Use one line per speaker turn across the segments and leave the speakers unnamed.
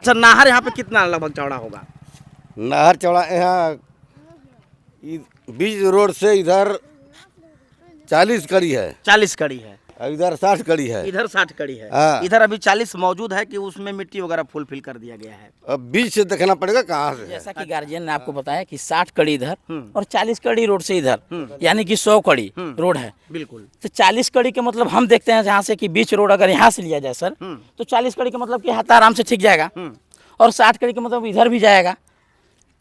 अच्छा, नहर यहाँ पे कितना लगभग चौड़ा होगा?
नहर चौड़ा यहाँ बीच रोड से इधर 40 कड़ी है,
40 कड़ी है,
और इधर 60 कड़ी है।
इधर 60 कड़ी है।
हाँ।
इधर अभी 40 मौजूद है कि उसमें मिट्टी वगैरह फुलफिल कर दिया गया है?
अब बीच से देखना पड़ेगा कहाँ से है।
जैसा कि गार्जियन ने आपको बताया कि 60 कड़ी इधर और 40 कड़ी रोड से इधर, यानी कि 100 कड़ी रोड है।
बिल्कुल।
तो 40 कड़ी के मतलब हम देखते हैं जहाँ से कि बीच रोड अगर यहाँ से लिया जाए सर, तो 40 कड़ी का मतलब कि हाथ आराम से ठीक जाएगा, और 60 कड़ी का मतलब इधर भी जाएगा।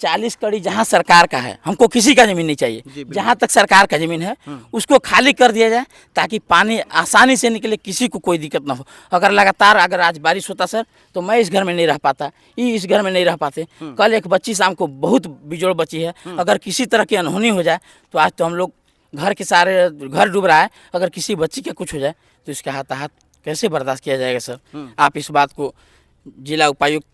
40 कड़ी जहाँ सरकार का है, हमको किसी का ज़मीन नहीं चाहिए, जहाँ तक सरकार का ज़मीन है उसको खाली कर दिया जाए ताकि पानी आसानी से निकले, किसी को कोई दिक्कत ना हो। अगर लगातार अगर आज बारिश होता सर, तो मैं इस घर में नहीं रह पाता, ये इस घर में नहीं रह पाते। कल एक बच्ची शाम को बहुत बिजोड़ बची है, अगर किसी तरह की अनहोनी हो जाए तो आज तो हम लोग घर के सारे घर डूब रहा है, अगर किसी बच्ची का कुछ हो जाए तो इसका हाथाहाथ कैसे बर्दाश्त किया जाएगा सर? आप इस बात को जिला उपायुक्त,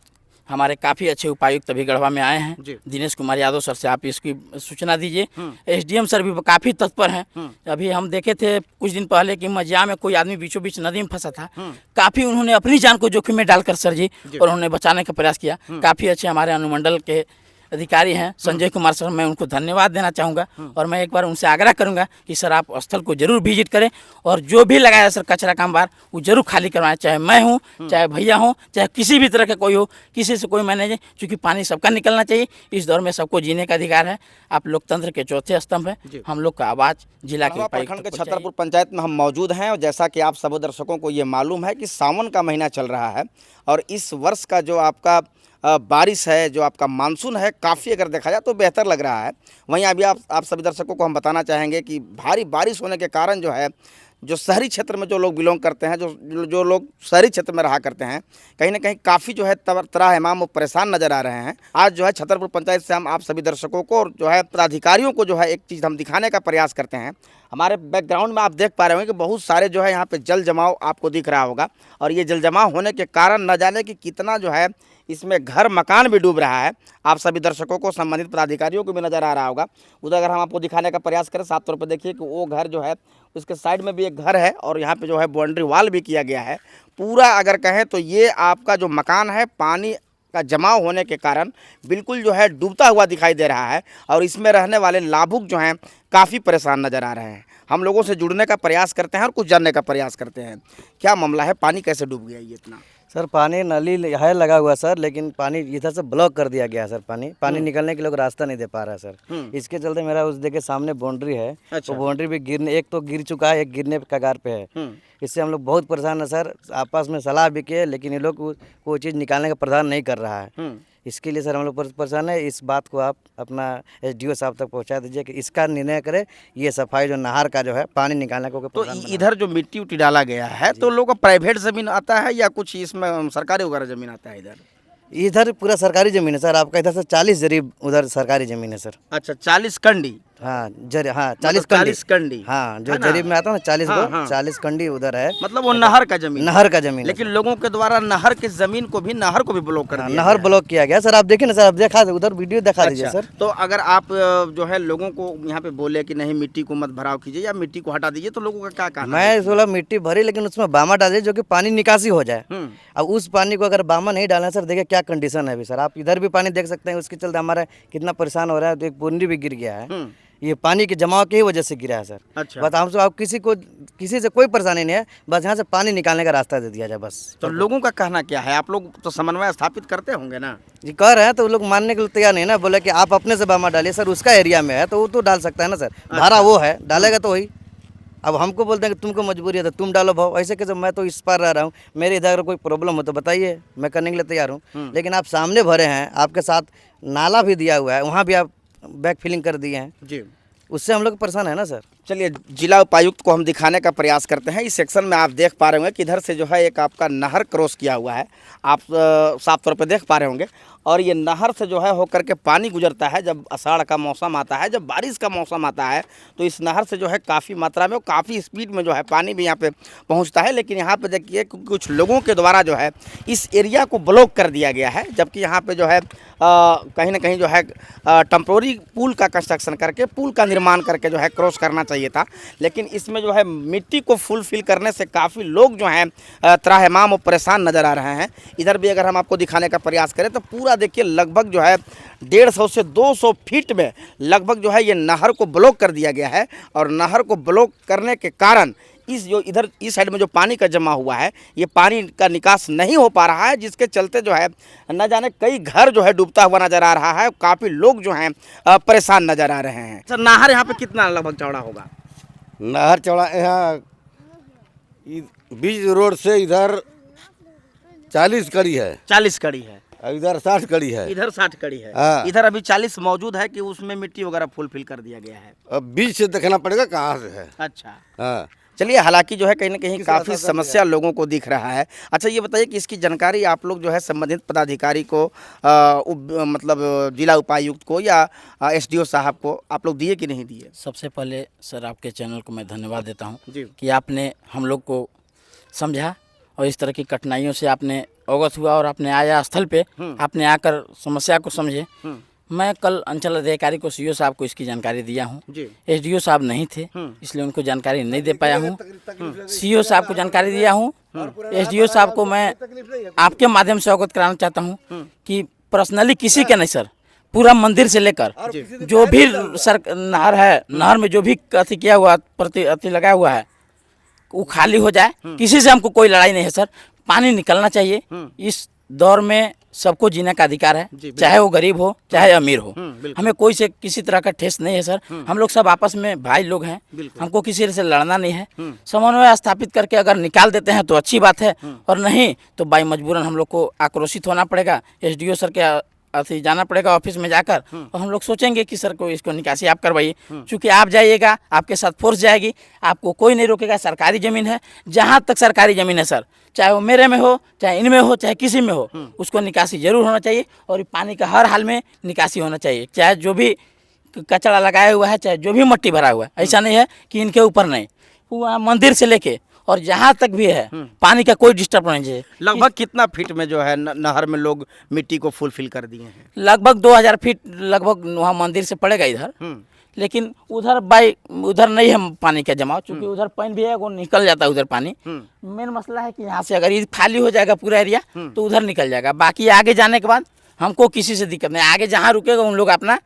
हमारे काफ़ी अच्छे उपायुक्त अभी गढ़वा में आए हैं, दिनेश कुमार यादव सर से आप इसकी सूचना दीजिए। एसडीएम सर भी काफ़ी तत्पर हैं। अभी हम देखे थे कुछ दिन पहले कि मजिया में कोई आदमी बीचों बीच नदी में फंसा था, काफ़ी उन्होंने अपनी जान को जोखिम में डालकर सर जी और उन्होंने बचाने का प्रयास किया। काफ़ी अच्छे हमारे अनुमंडल के अधिकारी हैं संजय कुमार सर, मैं उनको धन्यवाद देना चाहूँगा। और मैं एक बार उनसे आग्रह करूँगा कि सर आप स्थल को जरूर विजिट करें और जो भी लगाया सर कचरा कामगार वो जरूर खाली करवाएं, चाहे मैं हूँ, चाहे भैया हूँ, चाहे किसी भी तरह का कोई हो, किसी से कोई मैनेज है, क्योंकि पानी सबका निकलना चाहिए। इस दौर में सबको जीने का अधिकार है। आप लोकतंत्र के चौथे स्तंभ है, हम लोग का आवाज़ जिला के
प्रखंड के छतरपुर पंचायत में हम मौजूद हैं और जैसा कि आप सब दर्शकों को ये मालूम है कि सावन का महीना चल रहा है और इस वर्ष का जो आपका बारिश है, जो आपका मानसून है, काफ़ी अगर देखा जाए तो बेहतर लग रहा है। वहीं अभी आप सभी दर्शकों को हम बताना चाहेंगे कि भारी बारिश होने के कारण जो है, जो शहरी क्षेत्र में जो लोग बिलोंग करते हैं, जो लोग शहरी क्षेत्र में रहा करते हैं, कहीं ना कहीं काफ़ी जो है त्राहिमाम वो परेशान नज़र आ रहे हैं। आज जो है छतरपुर पंचायत से हम आप सभी दर्शकों को और जो है पदाधिकारियों को जो है एक चीज़ हम दिखाने का प्रयास करते हैं। हमारे बैकग्राउंड में आप देख पा रहे होंगे कि बहुत सारे जो है यहाँ पे जल जमाव आपको दिख रहा होगा और ये जल जमाव होने के कारण न जाने कि कितना जो है इसमें घर मकान भी डूब रहा है। आप सभी दर्शकों को, संबंधित पदाधिकारियों को भी नज़र आ रहा होगा। उधर अगर हम आपको दिखाने का प्रयास करें, साफ तौर पर देखिए कि वो घर जो है उसके साइड में भी एक घर है और यहाँ पे जो है बाउंड्री वाल भी किया गया है। पूरा अगर कहें तो ये आपका जो मकान है पानी का जमाव होने के कारण बिल्कुल जो है डूबता हुआ दिखाई दे रहा है और इसमें रहने वाले लाभुक जो हैं काफ़ी परेशान नज़र आ रहे हैं। हम लोगों से जुड़ने का प्रयास करते हैं और कुछ जानने का प्रयास करते हैं। क्या मामला है, पानी कैसे डूब गया ये इतना?
सर पानी नली है लगा हुआ सर, लेकिन पानी इधर से ब्लॉक कर दिया गया सर। पानी निकलने के लोग रास्ता नहीं दे पा रहा है सर। इसके चलते मेरा उस देखे सामने बाउंड्री है, तो बाउंड्री भी गिरने, एक तो गिर चुका है, एक गिरने के कगार पे है। इससे हम लोग बहुत परेशान है सर। आपस में सलाह भी किए लेकिन ये लोग कोई चीज़ निकालने का प्रधान नहीं कर रहा है। इसके लिए सर हम लोग परेशान है। इस बात को आप अपना एसडीओ साहब तक पहुंचा दीजिए कि इसका निर्णय करे, ये सफाई जो नहर का जो है पानी निकालने को।
तो इधर जो मिट्टी उट्टी डाला गया है तो लोगों का प्राइवेट ज़मीन आता है या कुछ इसमें सरकारी वगैरह ज़मीन आता है?
इधर पूरा सरकारी ज़मीन है सर। आपका इधर से 40 जरीब उधर सरकारी ज़मीन है सर।
अच्छा, 40 कंडी?
हाँ
40 कंडी।
हाँ, जो जरीब में आता है ना 40 कंडी उधर है।
मतलब वो नहर का जमीन?
नहर का जमीन।
लेकिन लोगों के द्वारा नहर की जमीन को भी, नहर को भी ब्लॉक कर दिया।
नहर ब्लॉक किया गया सर। आप देखिए ना सर, आप देखा उधर वीडियो दिखा दीजिए सर।
तो अगर आप जो है लोगों को यहाँ पे बोले कि नहीं मिट्टी को मत भराव कीजिए या मिट्टी को हटा दीजिए, तो लोगों का क्या कहना?
मैं बोला मिट्टी भरी लेकिन उसमें बामा डालिए जो कि पानी निकासी हो जाए। अब उस पानी को अगर बामा नहीं डालना सर, देखिए क्या कंडीशन है अभी सर। आप इधर भी पानी देख सकते हैं, उसके चलते हमारा कितना परेशान हो रहा है। तो एक बाउंड्री भी गिर गया है, ये पानी के जमाव की वजह से गिरा है सर।
अच्छा।
बस हमसे आप किसी से कोई परेशानी नहीं है, बस यहाँ से पानी निकालने का रास्ता दे दिया जाए बस।
तो लोगों का कहना क्या है? आप लोग तो समन्वय स्थापित करते होंगे ना?
जी कह रहे हैं, तो लोग मानने के लिए तैयार नहीं ना। बोले कि आप अपने से बामा डालिए सर, उसका एरिया में है तो वो तो डाल सकता है ना सर। धारा वो है, डालेगा तो वही। अब हमको बोलते हैं कि तुमको मजबूरी है तो तुम डालो भाव, ऐसे कैसे? मैं तो इस पार रह रहा हूँ, मेरे इधर कोई प्रॉब्लम हो तो बताइए, मैं करने के लिए तैयार हूँ। लेकिन आप सामने भरे हैं, आपके साथ नाला भी दिया हुआ है, वहाँ भी आप बैक फिलिंग कर दिए हैं जी, उससे हम लोग परेशान है ना सर।
चलिए जिला उपायुक्त को हम दिखाने का प्रयास करते हैं। इस सेक्शन में आप देख पा रहे होंगे कि इधर से जो है एक आपका नहर क्रॉस किया हुआ है, आप साफ तौर पे देख पा रहे होंगे। और ये नहर से जो है होकर के पानी गुजरता है। जब आषाढ़ का मौसम आता है, जब बारिश का मौसम आता है, तो इस नहर से जो है काफ़ी मात्रा में और काफ़ी स्पीड में जो है पानी भी यहाँ पे पहुँचता है। लेकिन यहाँ पे देखिए कुछ लोगों के द्वारा जो है इस एरिया को ब्लॉक कर दिया गया है, जबकि यहाँ पे जो है कहीं ना कहीं जो है टेम्पोररी पुल का कंस्ट्रक्शन करके, पुल का निर्माण करके जो है क्रॉस करना चाहिए चाहिए था, लेकिन इसमें जो है मिट्टी को फुलफिल करने से काफ़ी लोग जो हैं त्राहिमाम और परेशान नज़र आ रहे हैं। इधर भी अगर हम आपको दिखाने का प्रयास करें तो पूरा देखिए लगभग जो है 150 से 200 फीट में लगभग जो है ये नहर को ब्लॉक कर दिया गया है, और नहर को ब्लॉक करने के कारण इस जो इधर इस साइड में जो पानी का जमा हुआ है ये पानी का निकास नहीं हो पा रहा है, जिसके चलते जो है न जाने कई घर जो है डूबता हुआ नज़र आ रहा है। काफ़ी लोग जो हैं परेशान नज़र आ रहे हैं। सर नहर यहाँ पे कितना लगभग चौड़ा होगा?
नहर चौड़ा यहाँ बीच रोड से इधर 40 कड़ी है,
40 कड़ी है,
और इधर 60 कड़ी है।
इधर 60 कड़ी है।
हाँ।
इधर अभी 40 मौजूद है कि उसमें मिट्टी वगैरह फुलफिल कर दिया गया है?
अब बीच से देखना पड़ेगा कहाँ से है।
अच्छा,
हाँ,
चलिए, हालांकि जो है कहीं ना कहीं काफ़ी समस्या लोगों को दिख रहा है। अच्छा, ये बताइए कि इसकी जानकारी आप लोग जो है संबंधित पदाधिकारी को मतलब जिला उपायुक्त को या एसडीओ साहब को आप लोग दिए कि नहीं दिए?
सबसे पहले सर आपके चैनल को मैं धन्यवाद देता हूँ
जी।
कि आपने हम लोग को समझा और इस तरह की कठिनाइयों से आपने अवगत हुआ और आपने आया स्थल पे, आपने आकर समस्या को समझे। मैं कल अंचल अधिकारी को सीओ साहब को इसकी जानकारी दिया हूँ।
जी।
एसडीओ साहब नहीं थे इसलिए उनको जानकारी नहीं दे पाया हूँ। सीओ साहब को जानकारी दिया हूँ। एसडीओ साहब को मैं आपके माध्यम से अवगत कराना चाहता हूँ कि पर्सनली किसी के नहीं सर, पूरा मंदिर से लेकर जो भी नहर है, नहर में जो भी अति किया हुआ अति लगा हुआ है वो खाली हो जाए। किसी से हमको कोई लड़ाई नहीं है सर, पानी निकलना चाहिए। इस दौर में सबको जीने का अधिकार है, चाहे वो गरीब हो चाहे अमीर हो। हमें कोई से किसी तरह का ठेस नहीं है सर। हम लोग सब आपस में भाई लोग हैं, हमको किसी से लड़ना नहीं है। समन्वय स्थापित करके अगर निकाल देते हैं तो अच्छी बात है, और नहीं तो बाई मजबूरन हम लोग को आक्रोशित होना पड़ेगा, एसडीओ सर के अथी जाना पड़ेगा ऑफिस में जाकर, और हम लोग सोचेंगे कि सर को इसको निकासी आप करवाइए। क्योंकि आप जाइएगा, आपके साथ फोर्स जाएगी, आपको कोई नहीं रोकेगा। सरकारी ज़मीन है, जहाँ तक सरकारी ज़मीन है सर, चाहे वो मेरे में हो चाहे इनमें हो चाहे किसी में हो, उसको निकासी जरूर होना चाहिए। और पानी का हर हाल में निकासी होना चाहिए, चाहे जो भी कचरा लगाया हुआ है, चाहे जो भी मट्टी भरा हुआ है। ऐसा नहीं है कि इनके ऊपर नहीं, पूरा मंदिर से लेके और जहाँ तक भी है पानी का कोई डिस्टर्ब नहीं चाहिए।
लगभग कितना फीट में जो है नहर में लोग मिट्टी को फुलफिल कर दिए हैं?
लगभग 2000 फीट लगभग वहाँ मंदिर से पड़ेगा इधर। लेकिन उधर उधर नहीं है पानी का जमाव, क्योंकि उधर पानी भी है, वो निकल जाता है उधर पानी। मेन मसला है कि यहाँ से अगर ये खाली हो जाएगा पूरा एरिया तो उधर निकल जाएगा। बाकी आगे जाने के बाद हमको किसी से दिक्कत नहीं, आगे जहाँ रुकेगा उन लोग अपना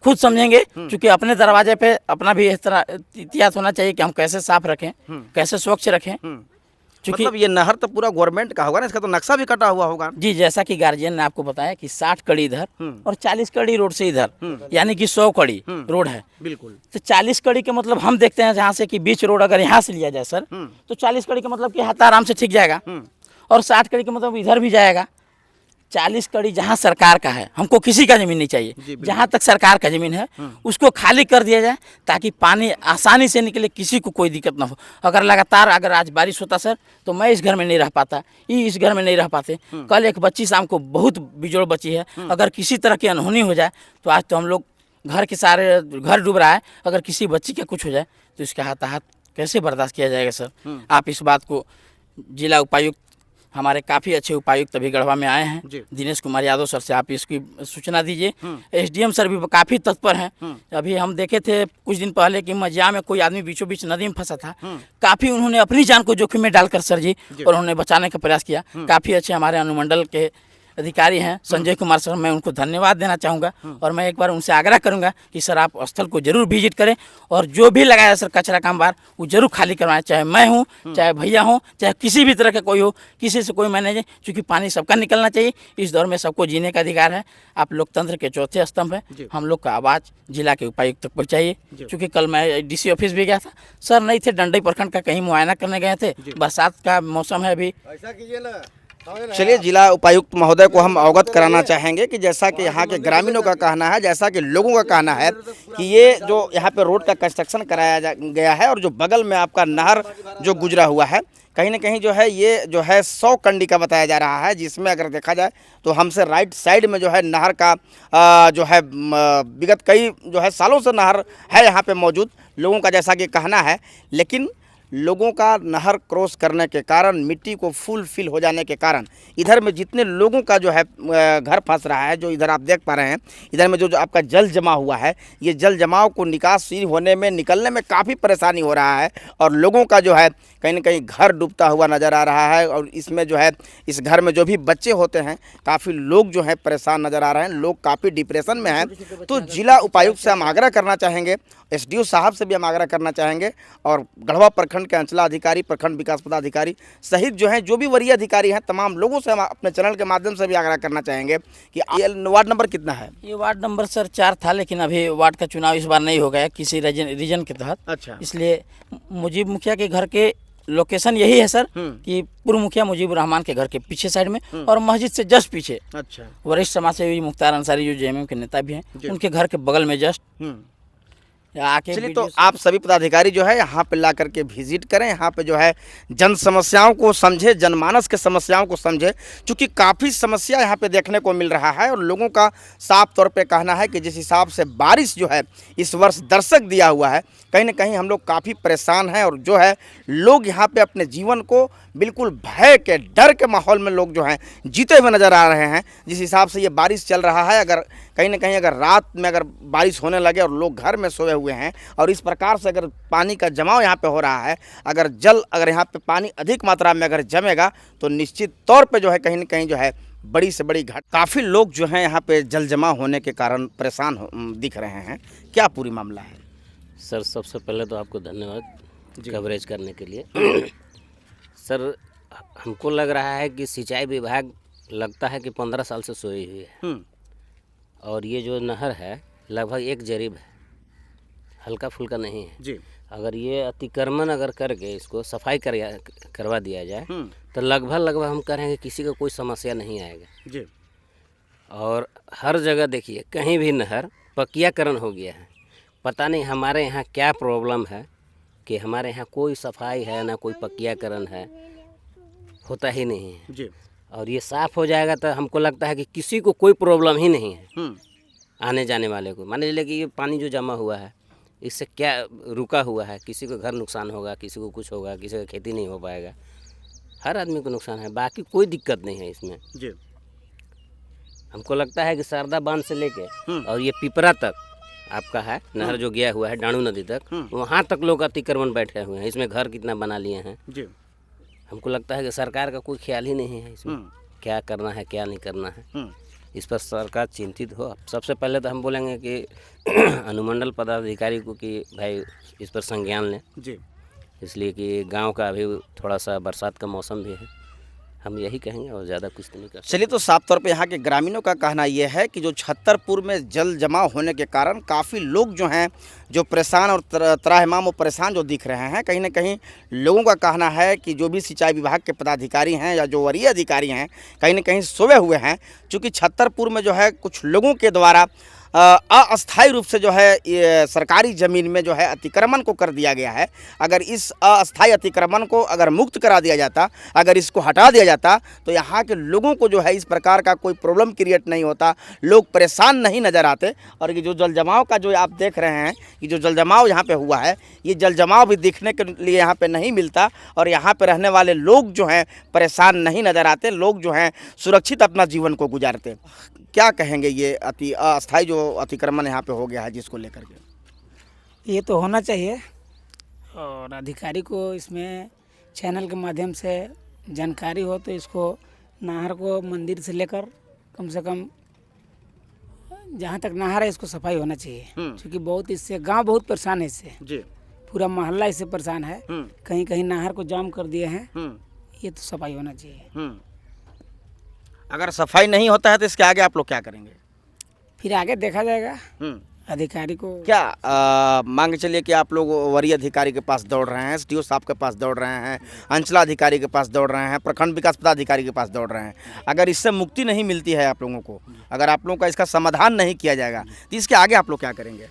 खुद समझेंगे। क्योंकि अपने दरवाजे पे अपना भी इस तरह इतिहास होना चाहिए कि हम कैसे साफ रखें, कैसे स्वच्छ रखें।
क्योंकि मतलब ये नहर तो पूरा गवर्नमेंट का होगा ना, इसका तो नक्शा भी कटा हुआ होगा।
जी, जैसा कि गार्जियन ने आपको बताया कि 60 कड़ी इधर और 40 कड़ी रोड से इधर, यानी कि 100 कड़ी रोड है।
बिल्कुल।
तो 40 कड़ी के मतलब हम देखते हैं जहाँ से कि बीच रोड अगर यहाँ से लिया जाए सर, तो 40 कड़ी का मतलब कि हाथ आराम से ठीक जाएगा, और 60 कड़ी का मतलब इधर भी जाएगा। 40 कड़ी जहाँ सरकार का है, हमको किसी का ज़मीन नहीं चाहिए। जहाँ तक सरकार का ज़मीन है उसको खाली कर दिया जाए, ताकि पानी आसानी से निकले, किसी को कोई दिक्कत ना हो। अगर लगातार अगर आज बारिश होता सर, तो मैं इस घर में नहीं रह पाता, ये इस घर में नहीं रह पाते। कल एक बच्ची शाम को बहुत बिजोड़ बची है, अगर किसी तरह की अनहोनी हो जाए तो आज तो हम लोग घर के सारे घर डूब रहा है। अगर किसी बच्ची का कुछ हो जाए तो इसका हाथ कैसे बर्दाश्त किया जाएगा सर? आप इस बात को जिला उपायुक्त, हमारे काफ़ी अच्छे उपायुक्त अभी गढ़वा में आए हैं, दिनेश कुमार यादव सर से आप इसकी सूचना दीजिए। एसडीएम सर भी काफ़ी तत्पर हैं। अभी हम देखे थे कुछ दिन पहले कि मजिया में कोई आदमी बीचों बीच नदी में फंसा था, काफ़ी उन्होंने अपनी जान को जोखिम में डालकर सर जी और उन्होंने बचाने का प्रयास किया। काफ़ी अच्छे हमारे अनुमंडल के अधिकारी हैं संजय कुमार सर, मैं उनको धन्यवाद देना चाहूँगा। और मैं एक बार उनसे आग्रह करूँगा कि सर आप स्थल को जरूर विजिट करें, और जो भी लगाया सर कचरा कामगार वो जरूर खाली करवाएं, चाहे मैं हूँ चाहे भैया हूँ चाहे किसी भी तरह का कोई हो, किसी से कोई मैनेज है। क्योंकि पानी सबका निकलना चाहिए, इस दौर में सबको जीने का अधिकार है। आप लोकतंत्र के चौथे स्तंभ है, हम लोग का आवाज़ जिला के उपायुक्त तक पहुँचाइए। क्योंकि कल मैं डीसी ऑफिस भी गया था, सर नहीं थे, डंडई प्रखंड का कहीं मुआयना करने गए थे, बरसात का मौसम है अभी।
ऐसा कीजिए ना,
चलिए, जिला उपायुक्त महोदय को हम अवगत कराना चाहेंगे कि जैसा कि यहाँ के ग्रामीणों का कहना है, जैसा कि लोगों का कहना है कि ये जो यहाँ पे रोड का कंस्ट्रक्शन कराया गया है और जो बगल में आपका नहर जो गुजरा हुआ है, कहीं ना कहीं जो है ये जो है 100 कंडी का बताया जा रहा है, जिसमें अगर देखा जाए तो हमसे राइट साइड में जो है नहर का जो है विगत कई जो है सालों से नहर है यहाँ पे मौजूद, लोगों का जैसा कि कहना है। लेकिन लोगों का नहर क्रॉस करने के कारण, मिट्टी को फुल फिल हो जाने के कारण इधर में जितने लोगों का जो है घर फंस रहा है, जो इधर आप देख पा रहे हैं, इधर में जो आपका जल जमा हुआ है, ये जल जमाव को निकासी होने में, निकलने में काफ़ी परेशानी हो रहा है और लोगों का जो है कहीं ना कहीं घर डूबता हुआ नज़र आ रहा है। और इसमें जो है इस घर में जो भी बच्चे होते हैं, काफ़ी लोग जो है परेशान नज़र आ रहे हैं, लोग काफ़ी डिप्रेशन में हैं। तो जिला उपायुक्त से हम आग्रह करना चाहेंगे, एसडीओ साहब से भी हम आग्रह करना चाहेंगे और गढ़वा प्रखंड के अंचलाधिकारी, प्रखंड विकास पदाधिकारी सहित जो हैं, जो भी वरीय अधिकारी हैं, तमाम लोगों से हम अपने चैनल के माध्यम से भी आग्रह करना चाहेंगे कि ये वार्ड नंबर कितना है?
ये वार्ड नंबर सर 4 था, लेकिन अभी वार्ड का चुनाव इस बार नहीं हो गया किसी रीजन के तहत।
अच्छा।
इसलिए मुजीब मुखिया के घर के लोकेशन यही है सर कि पूर्व मुखिया मुजीबुर रहमान के घर के पीछे साइड में और मस्जिद से जस्ट पीछे
अच्छा।
वरिष्ठ समाज सेवी मुख्तार अंसारी जो जेएमएम के नेता भी हैं, उनके घर के बगल में जस्ट आके।
चलिए, तो आप सभी पदाधिकारी जो है यहाँ पे ला करके विजिट करें, यहाँ पे जो है जन समस्याओं को समझे, जनमानस के समस्याओं को समझे, क्योंकि काफ़ी समस्या यहाँ पे देखने को मिल रहा है और लोगों का साफ तौर पे कहना है कि जिस हिसाब से बारिश जो है इस वर्ष दर्शक दिया हुआ है, कहीं ना कहीं हम लोग काफ़ी परेशान हैं और जो है लोग यहाँ पे अपने जीवन को बिल्कुल भय के, डर के माहौल में लोग जो हैं जीते हुए नज़र आ रहे हैं। जिस हिसाब से ये बारिश चल रहा है, अगर कहीं ना कहीं अगर रात में अगर बारिश होने लगे और लोग घर में सोए हुए हैं और इस प्रकार से अगर पानी का जमाव यहाँ पे हो रहा है, अगर यहाँ पे पानी अधिक मात्रा में अगर जमेगा तो निश्चित तौर पे जो है कहीं ना कहीं जो है बड़ी से बड़ी घट। काफ़ी लोग जो हैं यहाँ पे जल जमा होने के कारण परेशान दिख रहे हैं। क्या पूरी मामला है?
सर, सबसे पहले तो आपको धन्यवाद कवरेज करने के लिए। सर, हमको लग रहा है कि सिंचाई विभाग लगता है कि 15 साल से सोई हुई है और ये जो नहर है लगभग एक जरीब है, हल्का फुल्का नहीं है
जी।
अगर ये अतिक्रमण अगर करके इसको सफाई करवा दिया जाए तो लगभग हम कह रहे हैं कि किसी को कोई समस्या नहीं आएगा
जी।
और हर जगह देखिए कहीं भी नहर पक्कीकरण हो गया है। पता नहीं हमारे यहाँ क्या प्रॉब्लम है कि हमारे यहाँ कोई सफाई है ना कोई पक्कीकरण है, होता ही नहीं है
जी।
और ये साफ़ हो जाएगा तो हमको लगता है कि किसी को कोई प्रॉब्लम ही नहीं है आने जाने वाले को। मान लीजिए कि ये पानी जो जमा हुआ है इससे क्या रुका हुआ है, किसी को घर नुकसान होगा, किसी को कुछ होगा, किसी का खेती नहीं हो पाएगा, हर आदमी को नुकसान है, बाकी कोई दिक्कत नहीं है इसमें
जी।
हमको लगता है कि शारदा बांध से लेके और ये पिपरा तक आपका है नहर जो गया हुआ है डाणू नदी तक, वहाँ तक लोग अतिक्रमण बैठे हुए हैं। इसमें घर कितना बना लिए हैं
जी।
हमको लगता है कि सरकार का कोई ख्याल ही नहीं है इसमें क्या करना है क्या नहीं करना है। इस पर सरकार चिंतित हो। सबसे पहले तो हम बोलेंगे कि अनुमंडल पदाधिकारी को कि भाई इस पर संज्ञान लें
जी,
इसलिए कि गांव का अभी थोड़ा सा बरसात का मौसम भी है, हम यही कहेंगे और ज़्यादा कुछ तो नहीं कर सकते।
चलिए, तो साफ तौर पे यहाँ के ग्रामीणों का कहना यह है कि जो छतरपुर में जल जमाव होने के कारण काफ़ी लोग जो हैं जो परेशान और त्राहिमाम और परेशान जो दिख रहे हैं, कहीं ना कहीं लोगों का कहना है कि जो भी सिंचाई विभाग के पदाधिकारी हैं या जो वरीय अधिकारी हैं कहीं ना कहीं सोए हुए हैं, चूँकि छतरपुर में जो है कुछ लोगों के द्वारा अस्थायी रूप से जो है ये सरकारी ज़मीन में जो है अतिक्रमण को कर दिया गया है। अगर इस अस्थायी अतिक्रमण को अगर मुक्त करा दिया जाता, अगर इसको हटा दिया जाता तो यहाँ के लोगों को जो है इस प्रकार का कोई प्रॉब्लम क्रिएट नहीं होता, लोग परेशान नहीं नज़र आते। और ये जो जल जमाव का जो आप देख रहे हैं, ये जो जल जमाव यहाँ पे हुआ है, ये जल जमाव भी देखने के लिए यहाँ पे नहीं मिलता और यहाँ पे रहने वाले लोग जो हैं परेशान नहीं नज़र आते, लोग जो हैं सुरक्षित अपना जीवन को गुजारते। क्या कहेंगे ये अस्थायी जो अतिक्रमण यहाँ पे हो गया है जिसको लेकर के?
ये तो होना चाहिए और अधिकारी को इसमें चैनल के माध्यम से जानकारी हो तो इसको नहर को मंदिर से लेकर कम से कम जहाँ तक नहर है इसको सफाई होना चाहिए, क्योंकि बहुत इससे गांव बहुत परेशान है इससे
जी,
पूरा मोहल्ला इससे परेशान है। कहीं कहीं नहर को जाम कर दिए हैं, ये तो सफाई होना चाहिए।
अगर सफाई नहीं होता है तो इसके आगे आप लोग क्या करेंगे?
फिर आगे देखा जाएगा अधिकारी को।
क्या मांग चलिए कि आप लोग वरीय अधिकारी के पास दौड़ रहे हैं, एसडीओ साहब के पास दौड़ रहे हैं, अंचलाधिकारी के पास दौड़ रहे हैं, प्रखंड विकास पदाधिकारी के पास दौड़ रहे हैं, अगर इससे मुक्ति नहीं मिलती है आप लोगों को, अगर आप लोगों का इसका समाधान नहीं किया जाएगा तो इसके आगे आप लोग क्या करेंगे?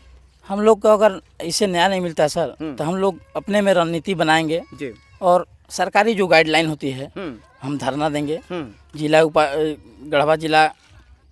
हम लोग को अगर इससे न्याय नहीं मिलता सर तो हम लोग अपने में रणनीति बनाएंगे
जी,
और सरकारी जो गाइडलाइन होती है हम धरना देंगे। गढ़वा जिला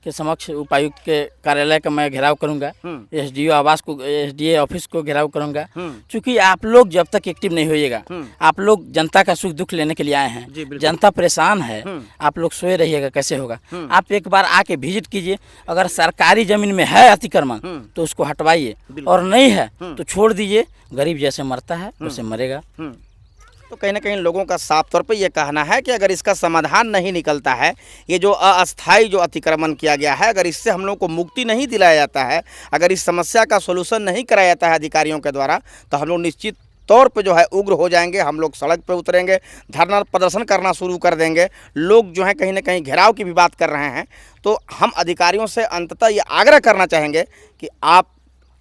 के समक्ष उपायुक्त के कार्यालय का मैं घेराव करूंगा, एसडीओ आवास को, एसडीए ऑफिस को घेराव करूंगा। क्योंकि आप लोग जब तक एक्टिव नहीं होइएगा, आप लोग जनता का सुख दुख लेने के लिए आए हैं, जनता परेशान है, आप लोग सोए रहिएगा कैसे होगा। आप एक बार आके विजिट कीजिए, अगर सरकारी जमीन में है अतिक्रमण तो उसको हटवाइए, और नहीं है तो छोड़ दीजिए। गरीब जैसे मरता है वैसे मरेगा।
तो कहीं ना कहीं लोगों का साफ तौर पे ये कहना है कि अगर इसका समाधान नहीं निकलता है, ये जो अस्थायी जो अतिक्रमण किया गया है, अगर इससे हम लोगों को मुक्ति नहीं दिलाया जाता है, अगर इस समस्या का सोल्यूशन नहीं कराया जाता है अधिकारियों के द्वारा, तो हम लोग निश्चित तौर पे जो है उग्र हो जाएंगे। हम लोग सड़क पे उतरेंगे, धरना प्रदर्शन करना शुरू कर देंगे। लोग जो है कहीं ना कहीं घेराव की भी बात कर रहे हैं। तो हम अधिकारियों से अंततः ये आग्रह करना चाहेंगे कि आप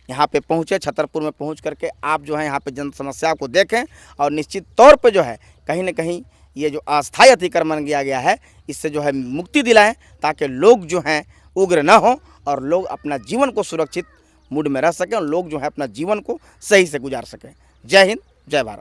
यहाँ पे पहुँचे, छतरपुर में पहुँच करके आप जो है यहाँ पे जन समस्या को देखें, और निश्चित तौर पे जो है कहीं ना कहीं ये जो अस्थायी अतिक्रमण किया गया है इससे जो है मुक्ति दिलाएं, ताकि लोग जो हैं उग्र न हों और लोग अपना जीवन को सुरक्षित मूड में रह सकें, और लोग जो है अपना जीवन को सही से गुजार सकें। जय हिंद, जय भारत।